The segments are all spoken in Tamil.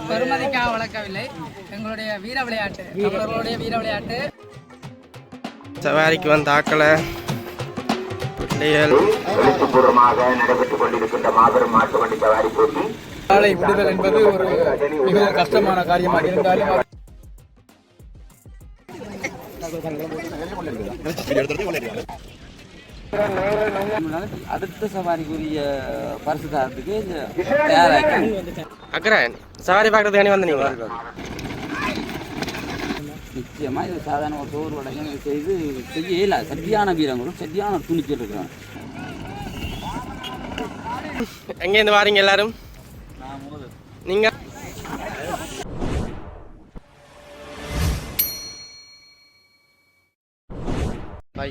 பெருமதிக்காக வளர்க்கவில்லை. எங்களுடைய வீர விளையாட்டு, தமிழர்களுடைய வீர விளையாட்டு. சவாரிக்கு வந்த ஆக்களை எழுத்துப்பூர்வமாக நடைபெற்றுக் கொண்டிருக்கின்ற மாபெரும் மாட்டு வண்டி சவாரி போட்டி. நாளை விடுதல் என்பது ஒரு மிகவும் கஷ்டமான காரியமாக இருந்தாலும் அடுத்த சவாரிக்குரிய பரிசு தரத்துக்கு தயாராக அக்கறேன். சவாரி பார்க்கறதுக்காண்டி வந்து நீங்க நிச்சயமா இது சாதாரண ஒரு சோறு வடகம் செய்து செய்ய இயலாது. சரியான வீரங்களும் சரியான துணிச்சல் இருக்கிறாங்க. எங்கேருந்து வாரீங்க எல்லாரும்? நீங்க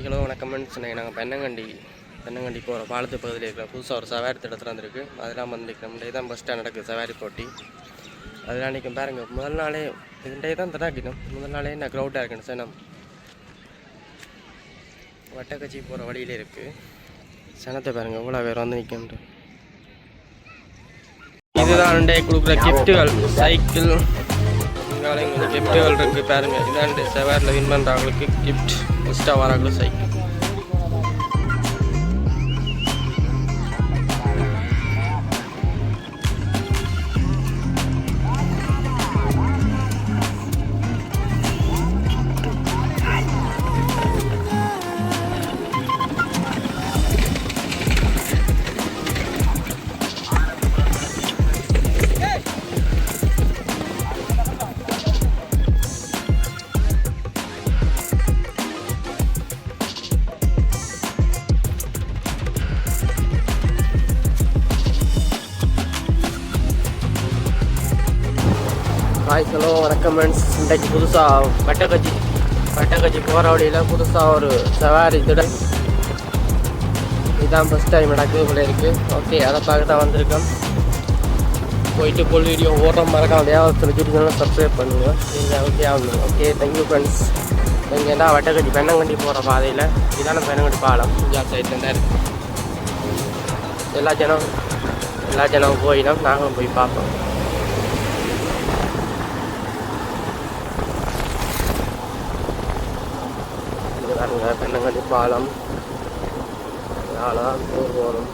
ஹலோ வணக்கம். சொன்னீங்க நாங்கள் பெண்ணங்கண்டி போகிற பாலத்து பகுதியில் இருக்கிற புதுசாக ஒரு சவாரி திட்டத்தில் வந்துருக்கு. அதெல்லாம் வந்துருக்கோம். இன்றைய தான் பஸ் ஸ்டாண்ட் நடக்குது சவாரி போட்டி. அதெல்லாம் அன்றைக்கி பாருங்க, முதல் நாளே இன்றைய தான் தடாக்கிட்டோம். முதல் நாளே நான் க்ரௌட்டாக இருக்கேன் சனம். வட்டக்கச்சி போகிற வழியிலே இருக்குது. சனத்தை பாருங்கள் இவ்வளோ பேர் வந்து நிற்கின்ற. இதுதான் அண்டை கொடுக்குற கிஃப்ட்டுகள். சைக்கிள் இங்காலையும் கொஞ்சம் கிஃப்ட்டுகள் இருக்குது பாருங்கள். இதாண்டு சவாரியில் வின் பண்ணுறவங்களுக்கு கிஃப்ட். ஃபஸ்ட்டாக வராங்களோ சைக்கிள். ஹலோ வணக்கம் ஃப்ரெண்ட்ஸ். இன்றைக்கு புதுசாக வட்டக்கச்சி போகிற வழியில் புதுசாக ஒரு சவாரி திட்டம். இதுதான் ஃபஸ்ட் டைம் நடக்குது போல இருக்குது. ஓகே, அதை பார்க்க தான் வந்திருக்கோம். போயிட்டு ஃபுல் வீடியோ ஓடுற மறக்காம தேவத்தில் சேனல் சப்ஸ்கிரைப் பண்ணுங்கள். நீங்கள் ஓகே ஆகணும். Okay, thank you friends. இங்கே என்ன வட்டக்கச்சி பெண்ணங்கண்டி போகிற பாதையில் இதான பெண்ணங்கண்டி பாலம் குஜராத் சைட்லேருந்து தான் இருக்குது. எல்லா ஜனம் போயிடும். நாங்களும் போய் பார்ப்போம். பாருங்க, பெண்ணங்கண்டி பாலம் போகணும்.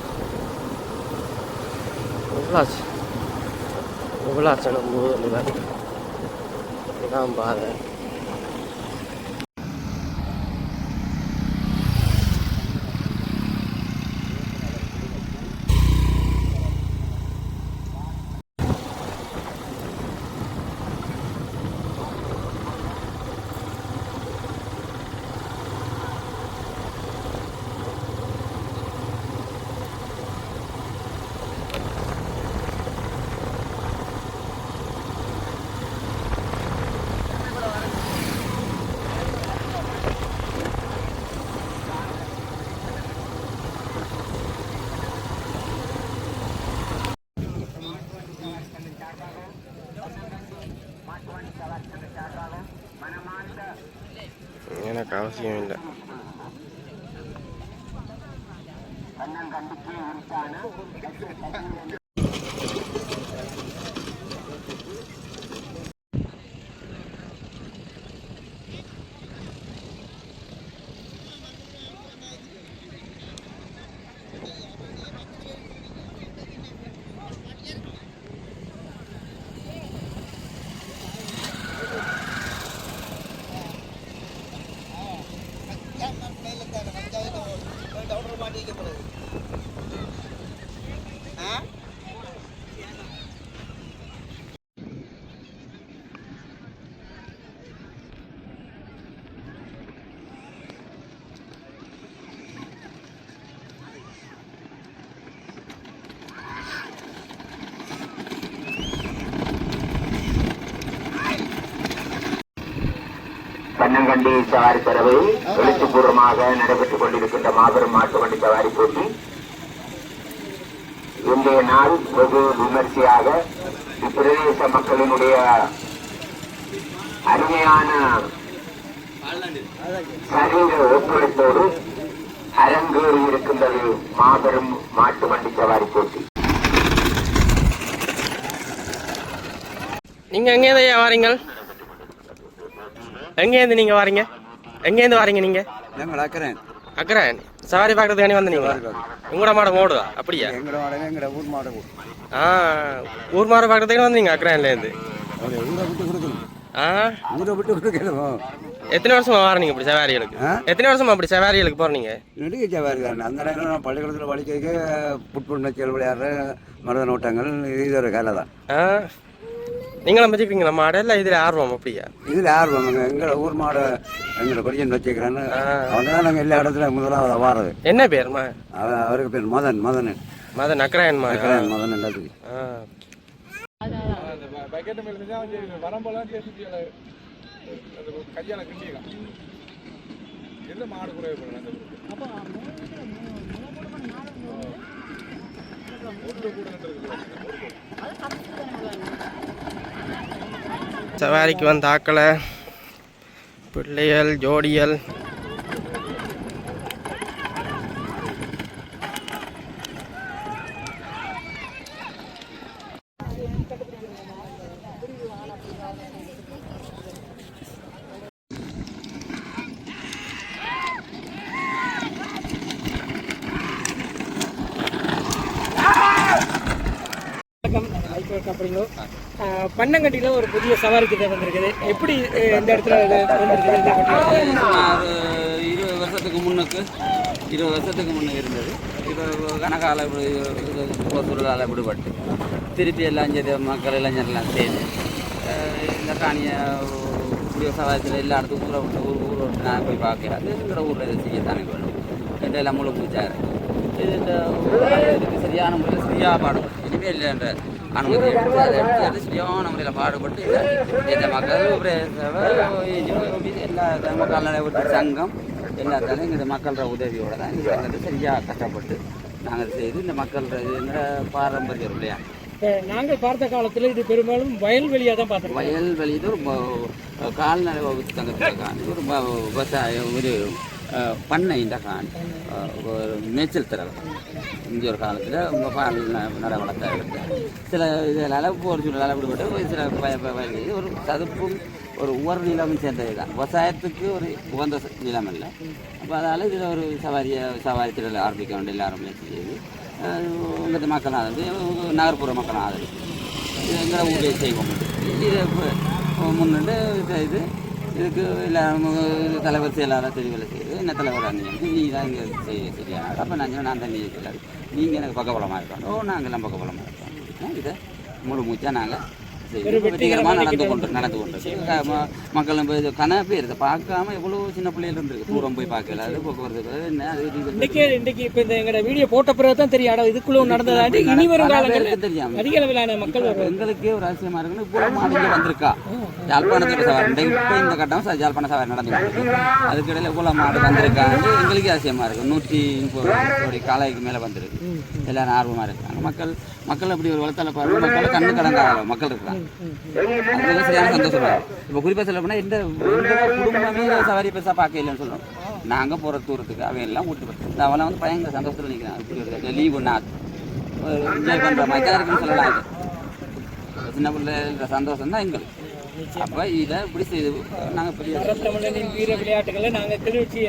உபலாசனம் போது இதான் பாதை. எனக்கு அவசியம் இல்லை. பெண்ணங்கண்டி சவாரி தரவை எழுத்துப்பூர்வமாக நடைபெற்றுக் கொண்டிருக்கின்ற மாபெரும் மாட்டு வண்டி சவாரி போட்டி. இன்றைய நாள் வெகு விமர்சையாக இப்பிரதேச மக்களினுடைய அருமையான சரீர ஒத்துழைப்போடு அரங்கேறி இருக்கின்றது மாபெரும் மாட்டு வண்டி சவாரி போட்டி. நீங்கள் எங்கேருந்து வாரீங்க? எங்கேருந்து நீங்கள் வாரீங்க? எங்கேருந்து வாரீங்க நீங்கள்? நாங்கள் அக்கறேன். அக்கறேன் சவாரி பார்க்கறதுக்காண்டி வந்து நீங்கள் உங்களோட மாடம் ஓடுதா? அப்படியா? எங்களோட மாடங்க எங்களோட ஊர் மாடம். ஊர் மாடம் பார்க்கறதுக்கு வந்து நீங்கள் அக்கறேன்லேருந்து ஊரை விட்டு கொடுக்கணும். ஊரை விட்டு கொடுக்கணும். எத்தனை வருஷமா வாரீங்க இப்படி சவாரிகளுக்கு? எத்தனை வருஷமா அப்படி சவாரிகளுக்கு போகிறீங்க? நெடுக்க சவாரி தான். அந்த நேரம் நான் பள்ளிக்கூடத்தில் படிக்க புட்புண்ண செல் விளையாடுற மருத நோட்டங்கள் இது ஒரு வேலை தான். நீங்களும் வச்சுக்கிறீங்களா மாடை? இல்லை இதில் ஆர்வம்? அப்படியா? இதில் ஆர்வம். எங்களை ஊர் மாடை எங்களை படிக்கன்னு வச்சுக்கிறேன்னு அவங்க தான் நாங்கள் எல்லா இடத்துல முதலாவது வாரது. என்ன பேருமா? அவருக்கு பேர் மதன் அக்கராயன் மதன் எல்லாத்துக்கும். சவாரிக்கு வந்த ஆக்களை பிள்ளைகள் ஜோடிகள் பண்ணங்கட்டியில் ஒரு புதிய சவாரி திட்டம் வந்திருக்குது. எப்படி இந்த இடத்துல வந்திருக்குது? 20 வருஷத்துக்கு முன்னே இருந்தது. இப்போ கணக்கால சூழலால் விடுபட்டு திருப்பி எல்லாம் செய்த மக்கள் இளைஞர்லாம் சேர்ந்து இந்த காணியை இப்படி சவாரியில் எல்லா இடத்துக்கும் ஊரை விட்டு நான் போய் பார்க்கிறேன். அது எங்களோட ஊரில் இதை செய்யத்தானே வேணும். இதெல்லாம் முழு பூச்சாரு இது இதுக்கு சரியான முறையில் சரியாக பாடுபட்டு இனிமேல் இல்லை என்ற அனுமதி எடுத்து சரியான முறையில் பாடுபட்டு இந்த மக்கள் எல்லா கால்நடை விட்டு சங்கம் எல்லாத்தாலும் எங்கள் மக்களோட உதவியோடு தான் இது வந்து சரியாக கஷ்டப்பட்டு நாங்கள் செய்து இந்த மக்களோட எங்களோட பாரம்பரியம் இல்லையா. நாங்கள் பார்த்த காலத்தில் இது பெரும்பாலும் வயல்வெளியாக தான் பார்த்தோம். வயல்வெளி இது ஒரு கால்நடை தங்கத்துக்கான ஒரு விவசாயம் ஒரு பண்ணை இந்த காணி ஒரு மேய்ச்சல் திறவை இங்கே ஒரு காலத்தில் பால் நட வளர்த்த எடுத்து சில இதனால் ஒரு சூழ்நிலை விடுபட்டு சில வயல்வெளி ஒரு சதுப்பும் ஒரு உவர் நிலமும் சேர்ந்தது தான். விவசாயத்துக்கு ஒரு உகந்த நிலம் இல்லை. அப்போ அதனால் இதில் ஒரு சவாரி திடல் ஆரம்பிக்க வேண்டிய எல்லாரும் முயற்சி செய்து உங்கள் மக்கள் ஆதரவு நகர்ப்புற மக்கள் ஆதரவு இது எங்களை ஊரே செய்வோம். இதை முன்னிட்டு இது இதுக்கு எல்லாம் தலைவர் செயலாளர் தெளிவில் செய்யுது. என்ன தலைவர் அன்னைக்கு நீ தான் இங்கே செய்ய சரியான அப்போ நான் தண்ணி செய்யலாது நீங்கள் எனக்கு பக்கபலமாக இருக்கணும். நாங்கள் எல்லாம் பக்கபலமாக இருக்கோம். இதை முழு மூச்சாக நாங்கள் வெற்றிகரமாக நடந்து கொண்டு மக்களும் போய் கன பேர் இதை பார்க்காம எவ்வளோ சின்ன பிள்ளைகள் இருந்திருக்கு. தூரம் போய் பார்க்கல அது போக்குவரத்து என்ன அது இன்றைக்கு இப்போ இந்த எங்களோட வீடியோ போட்ட பிறகு தான் தெரியும் இதுக்குள்ள நடந்ததாண்டி இனி வரும் காலங்களுக்கு தெரியாமல் அதிக அளவிலான மக்கள் எங்களுக்கே ஒரு அதிசயமாக இருக்குன்னு இப்போ மாநில வந்திருக்கா யாழ்ப்பாணத்துக்கு சவாரி இப்போ இந்த கட்டம் யாழ்ப்பாண சவாரி நடந்து அதுக்கிடையில் இவ்வளோ மாடு வந்திருக்காங்க. எங்களுக்கே அதிசயமாக இருக்குது. 130 காலைக்கு மேலே வந்திருக்கு. எல்லாரும் ஆர்வமாக இருக்காங்க. மக்கள் அப்படி ஒரு வளர்த்தல பாருங்க. மக்கள் கண்ணு கடங்காத மக்கள் இருக்கிறாங்க. அதுதான் சரியான சந்தோஷம். இப்போ குறிப்பாக சொல்ல போனால் இந்த குடும்பமே சவாரி பெருசாக பார்க்க இல்லைன்னு சொல்கிறோம். நாங்கள் போகிற தூரத்துக்கு அவன் எல்லாம் கூட்டு போய் அவெல்லாம் வந்து பயங்கர சந்தோஷத்தில் நிற்கிறான். இப்படி லீவு நாள் என்ஜாய் பண்ணுற மாதிரி தான் இருக்குன்னு சொல்லலாம். சின்ன பிள்ளைன்ற சந்தோஷம் தான் எங்களுக்கு. அப்போ இதை இப்படி செய்து நாங்கள் பெரிய தமிழனின் வீர விளையாட்டுகளை நாங்கள் கிளிநொச்சி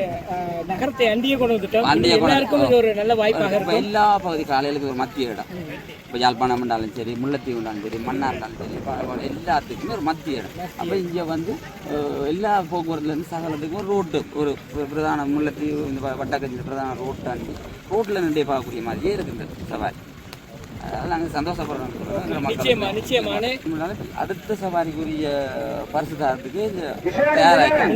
நகரத்தை அண்டிய கொண்டு வந்துட்டோம். எல்லாருக்கும் இது ஒரு நல்ல வாய்ப்பாக இருக்கும். எல்லா பகுதி காலையிலுக்கு ஒரு மத்திய இடம். இப்போ யாழ்ப்பாணம் இருந்தாலும் சரி, முல்லைத்தீவு இருந்தாலும் சரி, மண்ணா இருந்தாலும் சரி, எல்லாத்துக்குமே ஒரு மத்திய இடம். அப்போ இங்கே வந்து எல்லா போக்குவரத்துலேருந்து சகலத்துக்கும் ஒரு ரோட்டு ஒரு பிரதான முல்லைத்தீவு இந்த வட்டக்கஞ்சி பிரதான ரோட்டு அண்டி ரோட்டில் நின்று பார்க்கக்கூடிய மாதிரியே இருக்குது இந்த சவாரி. அதனால் நாங்கள் சந்தோஷப்படுறோம். நிச்சயமான அடுத்த சவாரிக்குரிய பரிசு தரத்துக்கு தயாராகிட்டாங்க.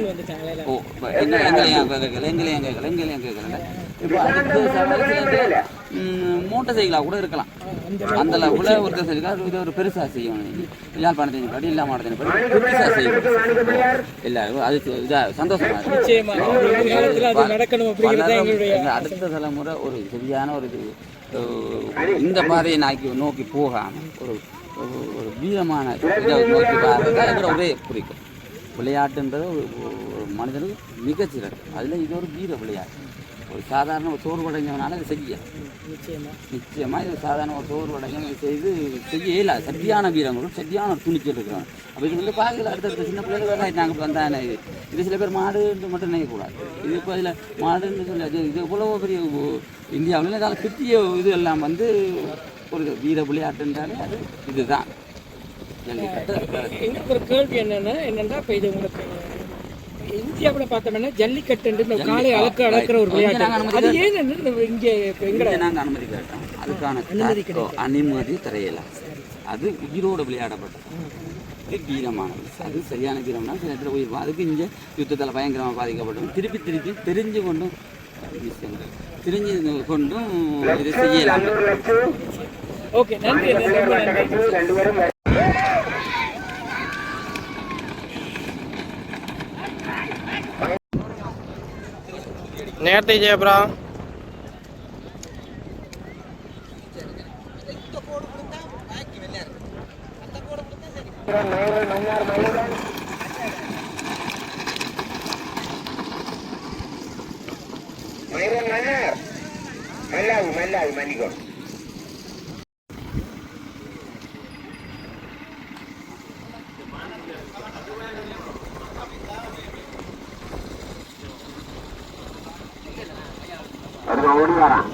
எங்களையும் கேட்கல. இப்போ அடுத்த சவாரி மோட்டர் சைக்கிளாக கூட இருக்கலாம். அந்த அளவுல ஒருத்தர் சைக்கிள் இதை ஒரு பெருசாக செய்யணும். யாழ்ப்பாணத்தின் படி எல்லா மாவட்டத்தின் படி பெருசாக செய்யணும். எல்லாரும் அது இதாக சந்தோஷமாக அடுத்த தலைமுறை ஒரு சரியான ஒரு இந்த பாதையை நோக்கி போகாமல் ஒரு வீரமான இதை நோக்கி பாருங்கள் எங்களோட ஒரே குறிக்கும். விளையாட்டுன்றது ஒரு மனிதனுக்கு மிகச்சிறப்பு. அதில் இது ஒரு வீர விளையாட்டு. ஒரு சாதாரண ஒரு சோர்வடைஞ்சவனால அது செய்ய நிச்சயமாக இது சாதாரண ஒரு சோர்வடைஞ்சவங்க செய்ய இயலாது. சரியான வீரங்களும் சரியான ஒரு துணிச்சல் இருக்கிறாங்க. அப்போ இது வந்து பார்க்கல அடுத்த சின்ன பிள்ளைகள் நாங்கள் வந்தானே இது சில பேர் மாடுன்னு மட்டும் நினைக்கக்கூடாது. இது இப்போ இதில் மாடுன்னு சொல்லி இது எவ்வளோ பெரிய இந்தியாவில் இதால் கிட்டிய இது எல்லாம் வந்து ஒரு வீர விளையாட்டுன்றாலே அது இதுதான். எனக்கு ஒரு கேள்வி என்னன்னா இப்போ இது உங்களுக்கு இந்தியாவில் பார்த்தோம்னா ஜல்லிக்கட்டு இந்த காலை அளக்கிற ஒரு விளையாட்டு அது ஏன் இங்கே நாங்கள் அனுமதி கேட்டோம். அதுக்கான அனுமதி தரையலாம். அது உயிரோடு விளையாடப்பட்டது. இது வீரமானது. அது சரியான வீரம்னா சில இடத்துல உயிர் அதுக்கு இங்கே யுத்தத்தில் பயங்கரமாக பாதிக்கப்பட்டோம். திருப்பி தெரிஞ்சு கொண்டும் விஷயங்கள் தெரிஞ்சு கொண்டும் இது செய்யலாம். ஓகே, நன்றி. நேரத்தை ஜெயப்ரா மல்லாவி மன்னிக்கும். ஓடி வரான்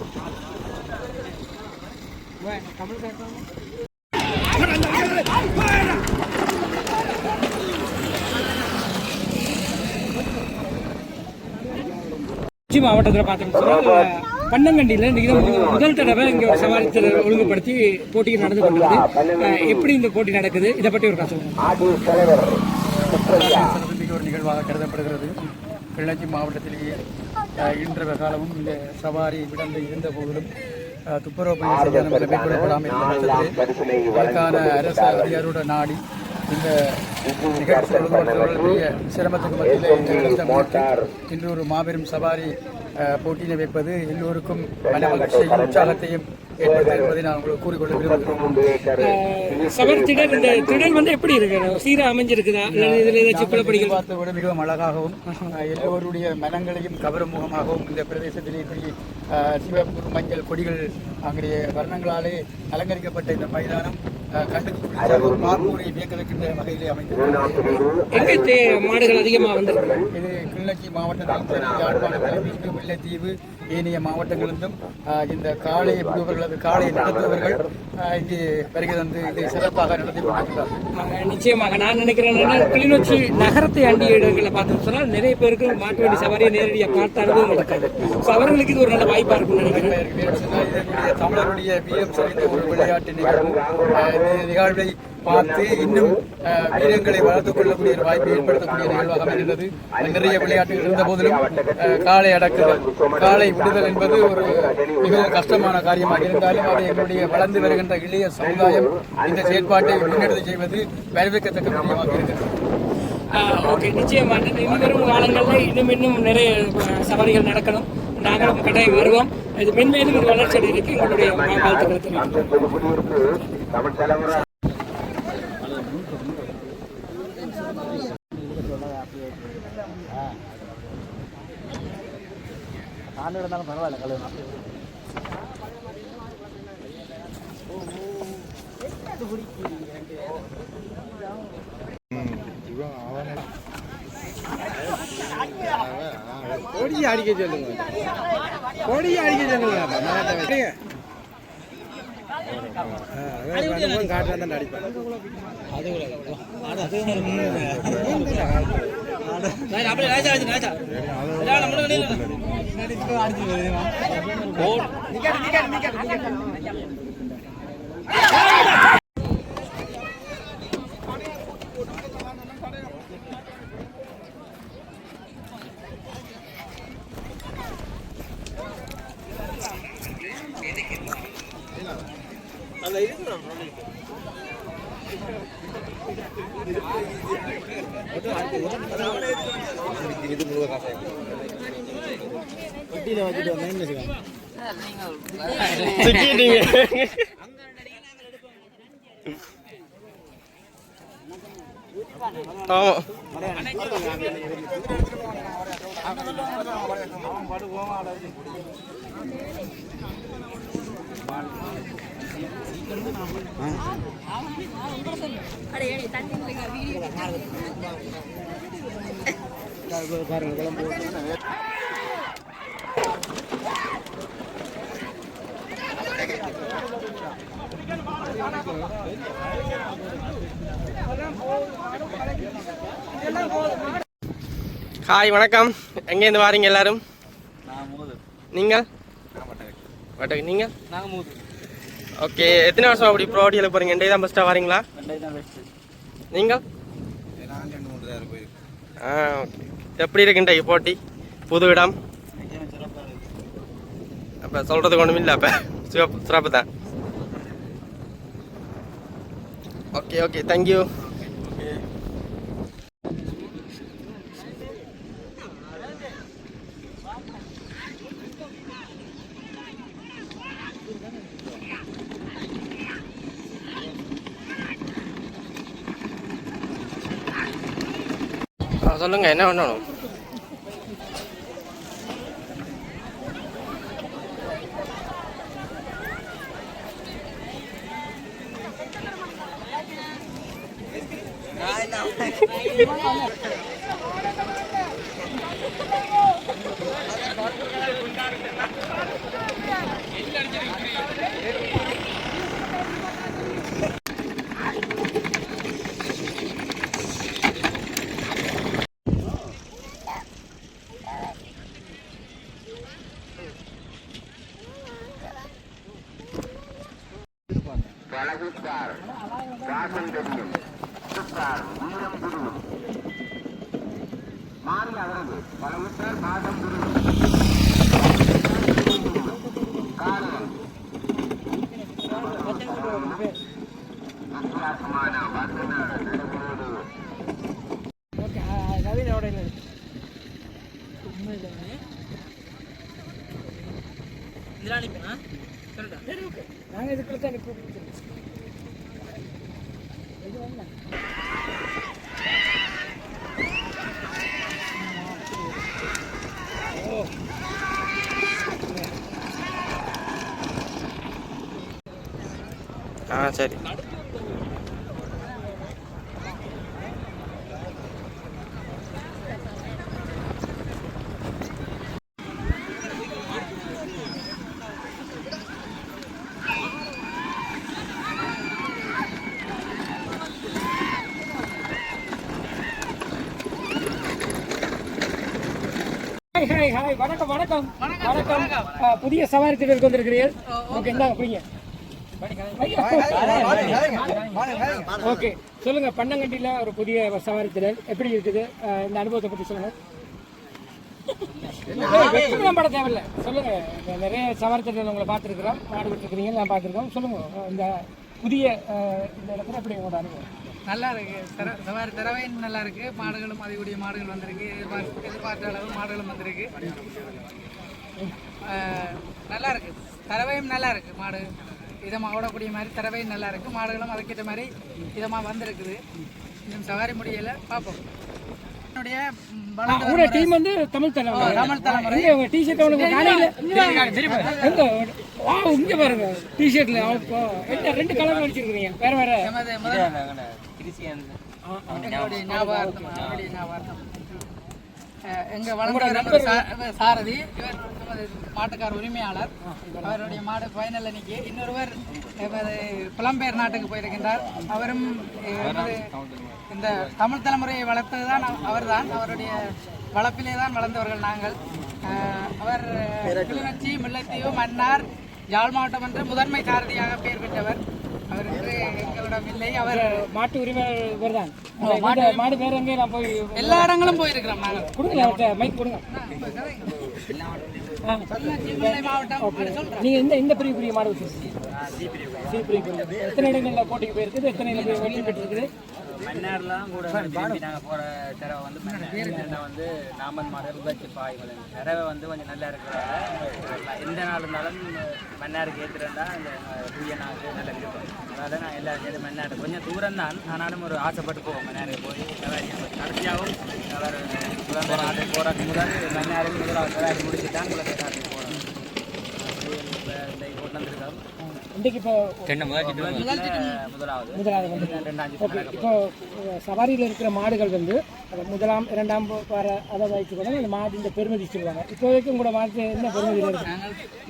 மாவட்டத்தில் பார்த்தோம்னா பன்னங்கண்டியில் இன்றைக்கி முதல் தடவை இங்கே ஒரு சவாரி ஒழுங்குபடுத்தி போட்டிகள் நடந்து கொண்டிருக்கு. எப்படி இந்த போட்டி நடக்குது, இதை பற்றி ஒரு காசு ஒரு நிகழ்வாக கருதப்படுகிறது. கிளிநொச்சி மாவட்டத்திலேயே இன்று காலமும் இந்த சவாரி விடந்து இருந்த போதிலும் துப்புரவு பணி சரியான மேற்கொள்ளப்படாமல் அதற்கான அரசு அதிகாரியோட நாடி இந்த நிகழ்ச்சி சிரமத்துக்கு மத்தியில் இன்று ஒரு மாபெரும் சவாரி போட்டியினை வைப்பது எல்லோருக்கும் மன மகிழ்ச்சியையும் உற்சாகத்தையும் ஏற்படுத்த என்பதை நான் உங்களுக்கு கூறிக்கொள்ள விரும்புகிறேன். சவாரி திடல் இந்த திடல் வந்து எப்படி இருக்கு, சீராக அமைஞ்சிருக்குதா, இதில் ஏதாச்சும் குழப்படிகள் பார்த்த விட மிகவும் அழகாகவும் எல்லோருடைய மனங்களையும் கவரும் முகமாகவும் இந்த பிரதேசத்திலே இப்படி சிவப்பு மஞ்சள் கொடிகள் அங்கே வர்ணங்களாலே அலங்கரிக்கப்பட்ட இந்த மைதானம் கண்டுக்கு ஒரு பார்ப்போரை வியக்கவைக்கின்ற வகையிலே அமைந்தது. மாடுகள் அதிகமாக வந்திருக்கு. இது கிளிநொச்சி மாவட்டத்தில் யாழ்ப்பாணத்தில் முல்லைத்தீவு ஏனைய மாவட்டங்களிலும் இந்த காளை விடுபவர்களது காளையை நடத்துபவர்கள் இங்கே வருகை தந்து இதை சிறப்பாக நடத்தி கொண்டிருக்கிறார்கள். நிச்சயமாக நான் நினைக்கிறேன், கிளிநொச்சி நகரத்தை அண்டிய இடங்களை பார்த்தோம்னு சொன்னால் நிறைய பேருக்கு மாட்டு வண்டி சவாரியை நேரடியாக பார்த்த அனுபவம் நடக்காது. அவர்களுக்கு இது ஒரு நல்ல வாய்ப்பாக இருக்கும்னு நினைக்கிறேன். தமிழருடைய வீரம் சரிந்த ஒரு விளையாட்டு நிகழ்வை பார்த்து இன்னும் வீரங்களை வளர்த்துக் கொள்ளக்கூடிய ஒரு வாய்ப்பை ஏற்படுத்தக்கூடிய நிகழ்வாக அமைகின்றது. நிறைய விளையாட்டுகள் இருந்த போதிலும் காளை அடக்குதல், காளை விடுதல் என்பது ஒரு மிகவும் கஷ்டமான காரியமாக இருந்தாலும் அதை எங்களுடைய வளர்ந்து வருகின்ற இளைய சமுதாயம் இந்த செயற்பாட்டை முன்னெடுத்து செய்வது வரவேற்கத்தக்க விஷயமாக இருக்கிறது. ஓகே, நிச்சயமாக இனிவரும் காலங்களில் இன்னும் நிறைய சவாரிகள் நடக்கணும். நாங்களும் கட்டாயம் வருவோம். இது மென்மேலும் ஒரு வளர்ச்சி அடைவதற்கு எங்களுடைய வாழ்த்துக்களை தெரிவிக்கிறோம். ஆண்டு இருந்தாலும் பரவாயில்ல கழுவு கொடியை அடிக்க சொல்லுங்க, கொடியை அடிக்க சொல்லுங்க. காட்டுல தான் அடிப்பேன். வட்டியில வச்சுட்டு வந்தேன் ஆமாம். ஹாய் வணக்கம். எங்கேருந்து வாரீங்க எல்லாரும்? நீங்கள்? வட்டக்கு. நீங்கள்? ஓகே. எத்தனை வருஷம் அப்படி ப்ரோடியில் போகிறீங்க? இன்றைய தான் ஃபஸ்ட்டாக வாரீங்களா? நீங்கள்? ஓகே. எப்படி இருக்குன்ற போட்டி? புது இடம் அப்போ சொல்கிறதுக்கு ஒன்றும் இல்லை. அப்போ சிறப்பு தான். Okay okay, thank you. சொல்லுங்க, என்ன பண்ணணும்? பழகுத்தார் வாசம் தெரியும் வீரம் புரியும் மாறி அவரது பழகுத்தார் பாதம் புரியும் காரணம் வித்தியாசமான வசன நடைபெறுவது. நாங்கள் இதுக்குள்ள தான் சரி. ஹாய் வணக்கம் வணக்கம் வணக்கம். புதிய சவாரி திட்டத்துக்கு வந்திருக்கிறீர்கள். ஓகே, இந்தாங்க பிடிங்க. ஓகே, சொல்லுங்க. பன்னங்கண்டியில் ஒரு புதிய சவாரி திடல் எப்படி இருக்குது? இந்த அனுபவத்தை பற்றி சொல்லுங்க. பட தேவையில்ல, சொல்லுங்க. நிறைய சவாரி திடல் உங்களை பார்த்துருக்குறோம், மாடு விட்டுருக்கிறீங்க, நான் பார்த்துருக்கோம். சொல்லுங்க, இந்த புதிய இந்த இடத்துல எப்படி உங்களோட அனுபவம்? நல்லா இருக்கு. சவாரி தரவையும் நல்லா இருக்கு. மாடுகளும் அதிகூடிய மாடுகள் வந்திருக்கு. எதிர்பார்த்த அளவு மாடுகளும் வந்திருக்கு. நல்லா இருக்கு. தரவையும் நல்லா இருக்கு. மாடு இதமாக ஓடக்கூடிய மாதிரி தரவையும் நல்லா இருக்கு. மாடுகளும் அதுக்கேற்ற மாதிரி இதமாக வந்திருக்குது. இன்னும் சவாரி முடியல, பார்ப்போம். என்னுடைய டீம் வந்து தமிழ் தலைமுறை. உங்க டிஷர்ட் இங்க பாருங்க. டிஷர்ட்ல ரெண்டு கலர் அடிச்சிருக்கீங்க. வேற வேற எங்க வளர்ந்த சாரதி, இவர் மாட்டுக்கார உரிமையாளர். அவருடைய மாடு ஃபைனல் அன்னைக்கு. இன்னொருவர் புலம்பெயர் நாட்டுக்கு போயிருக்கின்றார். அவரும் இந்த தமிழ் தலைமுறையை வளர்த்ததுதான் அவர்தான். அவருடைய வளர்ப்பிலே தான் வளர்ந்தவர்கள் நாங்கள். அவர் கிளிநொச்சி, முல்லைத்தீவு, மன்னார், யாழ் மாவட்டம் என்று முதன்மை சாரதியாக பெயர் பெற்றவர். அவர் எங்களிடம் இல்லை. அவர் மாட்டு உரிமையாளர் தான். மாடு வேற எங்கே நான் போய் எல்லா இடங்களும் போயிருக்கிறோம். நாங்கள் கொடுங்க, அவர்கிட்ட மைக் கொடுங்க. நீங்க இந்த பெரிய பெரிய மாடு வச்சிருக்கீங்க. எத்தனை இடங்கள்ல போட்டிக்கு போயிருக்குது? எத்தனை வெற்றி பெற்றிருக்குது? மன்னார்லாம் கூட விரும்பி நாங்கள் போகிற தடவை வந்து மன்னார் வந்து நாமன் மாடல் உபத்தி பாய்கள் தடவை வந்து கொஞ்சம் நல்லா இருக்கிறதால எந்த நாள் இருந்தாலும் மன்னாருக்கு ஏற்றுறதா அந்த தூய நாளுக்கு நல்ல விருப்பம். அதனால நான் எல்லாரும் சேர்த்து மன்னார் கொஞ்சம் தூரம் தான் ஆனாலும் ஒரு ஆசைப்பட்டு போவோம். மன்னாருக்கு போய் கடைசியாகவும் அவர் குழந்தை நாட்டுக்கு போகிறதுக்கு முதல் மன்னாருக்கு முதலாவது சவாரி முடிச்சு தான் குழந்தை நாட்டுக்கு போகிறோம். கொண்டு வந்திருக்கோம். இன்றைக்கு இப்போ முதலாவது இப்போ சவாரியில் இருக்கிற மாடுகள் வந்து அதை முதலாம் இரண்டாம் வார அதை வைத்து கூட அந்த மாடு பெருமதி சொல்லுவாங்க. இப்போதைக்கு உங்களோட மாடு என்ன பெருமதியில் இருக்கு?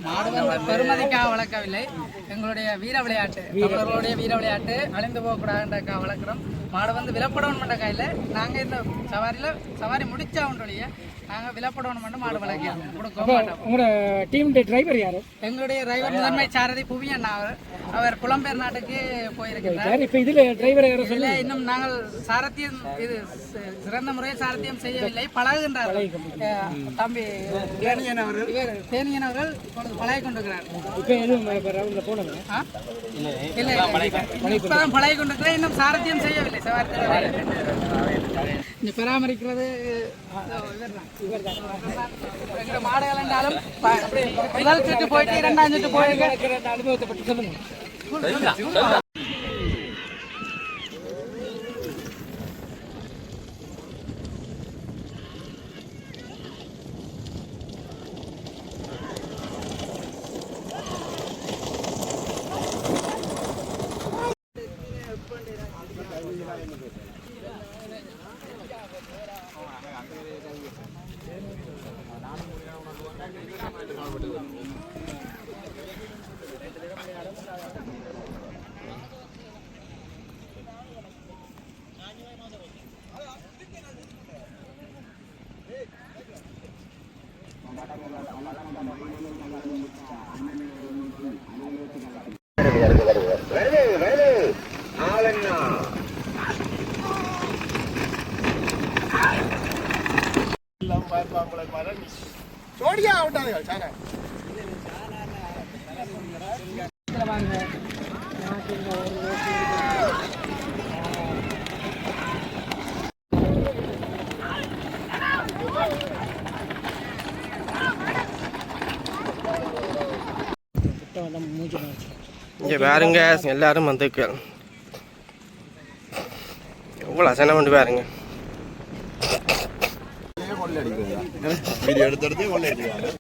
மாடுகள் பெருமதிக்காக வளர்க்கவில்லை, எங்களுடைய வீர விளையாட்டு அவர்களுடைய வீர விளையாட்டு அழிந்து போகக்கூடாதுன்றக்காக வளர்க்குறோம். மாடு வந்து விலப்படவன் மட்டும் இல்லை, நாங்கள் இந்த சவாரி முடிச்சா ஒன்றுடைய நாங்கள் விலப்படவன் மட்டும் மாடு வளர்க்கிறோம் கொடுக்க மாட்டோம். உங்களோட டீம் டரைவர் யாரு? எங்களுடைய டிரைவர் முதன்மை சாரதி புவியன் அவர் புலம்பெயர் நாட்டுக்கு போயிருக்கிறார். இப்போ இதில் டிரைவர் யாரும் சொல்ல இன்னும் நாங்கள் சாரத்தியம் இது சிறந்த முறையில் சாரத்தியம் செய்யவில்லை, பழகுகின்றார் தம்பி தேனியன் அவர்கள் இப்பொழுது பழகி கொண்டிருக்கிறார். இப்போ எதுவும் போனது இல்லை, இப்பதான் பழகி கொண்டிருக்கிறேன், இன்னும் சாரத்தியம் செய்யவில்லை. இந்த பராமரிக்கிறது எங்க மாடுகள் என்றாலும் முதல் சுற்று போயிட்டு இரண்டாம் சுற்று போயிருக்க அனுபவத்தை பற்றி சொல்லுங்க. இங்கே பாருங்க எல்லாரும் வந்துருக்கு எவ்வளோ அசனை கொண்டு பாருங்க. வீடியோ எடுத்து கொள்ளை அடிக்கிறாங்க.